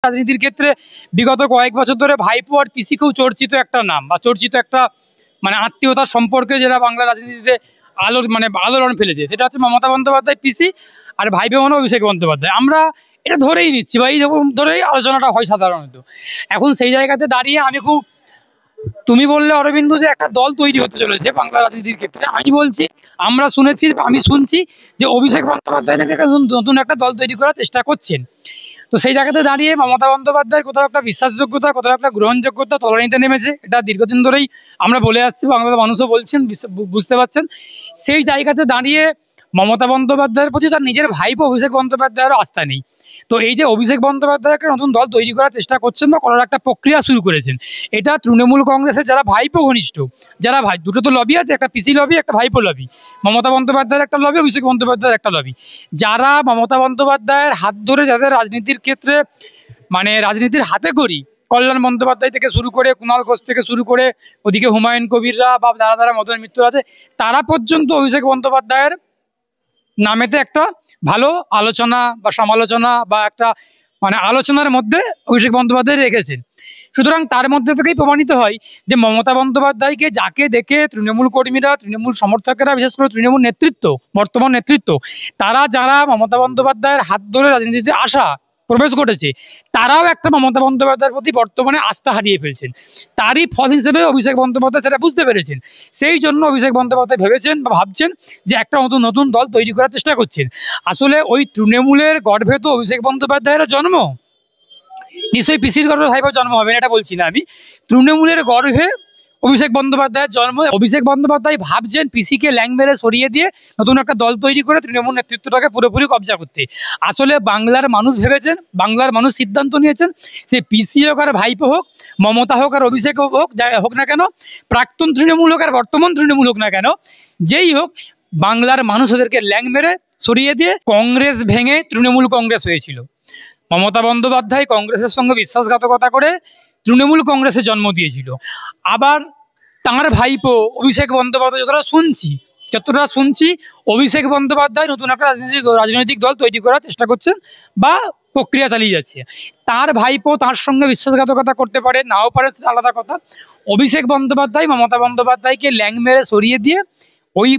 রাজনীতির ক্ষেত্রে বিগত কয়েক বছর ধরে ভাইপো আর পিসি খুব চর্চিত একটা নাম বা চর্চিত একটা আত্মীয়তার সম্পর্কে যেটা বাংলা রাজনীতিতে আলোড়ন ফেলেছে, সেটা হচ্ছে মমতা বন্দ্যোপাধ্যায় পিসি আর ভাইপো মানে অভিষেক বন্দ্যোপাধ্যায়। আমরা এটা ধরেই নিচ্ছি বা এই ধরেই আলোচনাটা হয় সাধারণত। এখন সেই জায়গাতে দাঁড়িয়ে তুমি বললে অরবিন্দু যে একটা দল তৈরি হতে চলেছে বাংলা রাজনীতির ক্ষেত্রে, আমি বলছি আমি শুনছি যে অভিষেক বন্দ্যোপাধ্যায় নাকি নতুন একটা দল তৈরি করার চেষ্টা করছেন। তো সেই জায়গাতে দাঁড়িয়ে মমতা বন্দ্যোপাধ্যায়ের কোথাও একটা বিশ্বাসযোগ্যতা, কোথাও একটা গ্রহণযোগ্যতা তলানিতে নেমেছে। এটা দীর্ঘদিন ধরেই আমরা বলে আসছি, বাংলাদেশের মানুষও বলছেন, বুঝতে পারছেন। সেই জায়গাতে দাঁড়িয়ে মমতা বন্দ্যোপাধ্যায়ের প্রতি তার নিজের ভাইপো অভিষেক বন্দ্যোপাধ্যায়েরও আস্থা নেই। তো এই যে অভিষেক বন্দ্যোপাধ্যায় একটা নতুন দল তৈরি করার চেষ্টা করছেন বা করার একটা প্রক্রিয়া শুরু করেছেন, এটা তৃণমূল কংগ্রেসের যারা ভাইপো ঘনিষ্ঠ, যারা দুটো তো লবি আছে, একটা পিসি লবি, একটা ভাইপো লবি। মমতা বন্দ্যোপাধ্যায়ের একটা লবি, অভিষেক বন্দ্যোপাধ্যায়ের একটা লবি। যারা মমতা বন্দ্যোপাধ্যায়ের হাত ধরে যাদের রাজনীতির ক্ষেত্রে রাজনীতির হাতে করি, কল্যাণ বন্দ্যোপাধ্যায় থেকে শুরু করে, কুণাল ঘোষ থেকে শুরু করে ওদিকে হুমায়ুন কবিররা বা যারা মদন মিত্র আছে, তারা পর্যন্ত অভিষেক বন্দ্যোপাধ্যায়ের নামেতে একটা ভালো আলোচনা বা সমালোচনা বা একটা আলোচনার মধ্যে অভিষেক বন্দ্যোপাধ্যায় রেখেছেন। সুতরাং তার মধ্যে থেকেই প্রমাণিত হয় যে মমতা বন্দ্যোপাধ্যায়কে যাকে দেখে তৃণমূল কর্মীরা, তৃণমূল সমর্থকেরা, বিশেষ করে তৃণমূল নেতৃত্ব, বর্তমান নেতৃত্ব, যারা মমতা বন্দ্যোপাধ্যায়ের হাত ধরে রাজনীতিতে প্রবেশ ঘটেছে, তারাও একটা মমতা বন্দ্যোপাধ্যায়ের প্রতি বর্তমানে আস্থা হারিয়ে ফেলছেন। তারই ফল হিসেবে অভিষেক বন্দ্যোপাধ্যায় সেটা বুঝতে পেরেছেন। সেই জন্য অভিষেক বন্দ্যোপাধ্যায় ভেবেছেন বা ভাবছেন যে একটা নতুন দল তৈরি করার চেষ্টা করছেন। আসলে ওই তৃণমূলের গর্ভে তো অভিষেক বন্দ্যোপাধ্যায়ের জন্ম, নিশ্চয়ই পিসির গর্ভে ভাইপোর জন্ম হবে না, এটা বলছি না আমি। তৃণমূলের গর্ভে অভিষেক বন্দ্যোপাধ্যায়ের জন্ম। অভিষেক বন্দ্যোপাধ্যায় ভাবছেন পিসিকে ল্যাং মেরে সরিয়ে দিয়ে নতুন একটা দল তৈরি করে তৃণমূল নেতৃত্বটাকে পুরোপুরি কবজা করতে। আসলে বাংলার মানুষ ভেবেছেন, বাংলার মানুষ সিদ্ধান্ত নিয়েছেন, সে পিসি হোক আর ভাইপো হোক, মমতা হোক আর অভিষেক হোক না কেন, প্রাক্তন তৃণমূল হোক আর বর্তমান তৃণমূল হোক না কেন, যেই হোক, বাংলার মানুষ ওদেরকে ল্যাং মেরে সরিয়ে দিয়ে কংগ্রেস ভেঙে তৃণমূল কংগ্রেস হয়েছিল। মমতা বন্দ্যোপাধ্যায় কংগ্রেসের সঙ্গে বিশ্বাসঘাতকতা করে তৃণমূল কংগ্রেসের জন্ম দিয়েছিল। আবার তাঁর ভাইপো অভিষেক বন্দ্যোপাধ্যায়, যতটা শুনছি অভিষেক বন্দ্যোপাধ্যায় নতুন একটা রাজনৈতিক দল তৈরি করার চেষ্টা করছেন বা প্রক্রিয়া চালিয়ে যাচ্ছে। তার ভাইপো তার সঙ্গে বিশ্বাসঘাতকতা করতে পারে, নাও পারে, সেটা আলাদা কথা। অভিষেক বন্দ্যোপাধ্যায় মমতা বন্দ্যোপাধ্যায়কে ল্যাং মেরে সরিয়ে দিয়ে ওই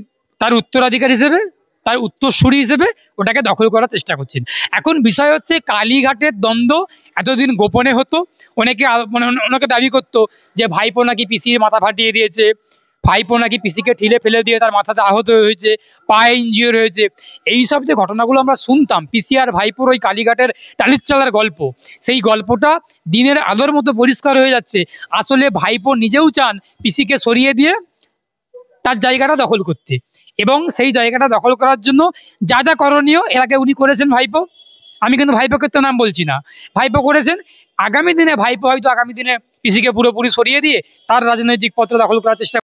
তার উত্তরাধিকার হিসেবে, তার উত্তরসূরি হিসেবে ওটাকে দখল করার চেষ্টা করছেন। এখন বিষয় হচ্ছে, কালীঘাটের দ্বন্দ্ব এতদিন গোপনে হতো। অনেকে দাবি করতো যে ভাইপো নাকি পিসির মাথা ফাটিয়ে দিয়েছে, ভাইপো নাকি পিসিকে ঠিলে ফেলে দিয়ে তার মাথাতে আহত হয়েছে, পায়ে ইনজিওর হয়েছে। এইসব যে ঘটনাগুলো আমরা শুনতাম, পিসি আর ভাইপোর ওই কালীঘাটের টালির চালার গল্প, সেই গল্পটা দিনের আলোর মতো পরিষ্কার হয়ে যাচ্ছে। আসলে ভাইপো নিজেও চান পিসিকে সরিয়ে দিয়ে তার জায়গাটা দখল করতে, এবং সেই জায়গাটা দখল করার জন্য যা যা করণীয় এর আগে উনি করেছেন ভাইপো। আমি কিন্তু ভাইপোকে তো নাম বলছি না, ভাইপো করেছেন। আগামী দিনে ভাইপো হয়তো পিসিকে পুরোপুরি সরিয়ে দিয়ে তার রাজনৈতিক পত্র দখল করার চেষ্টা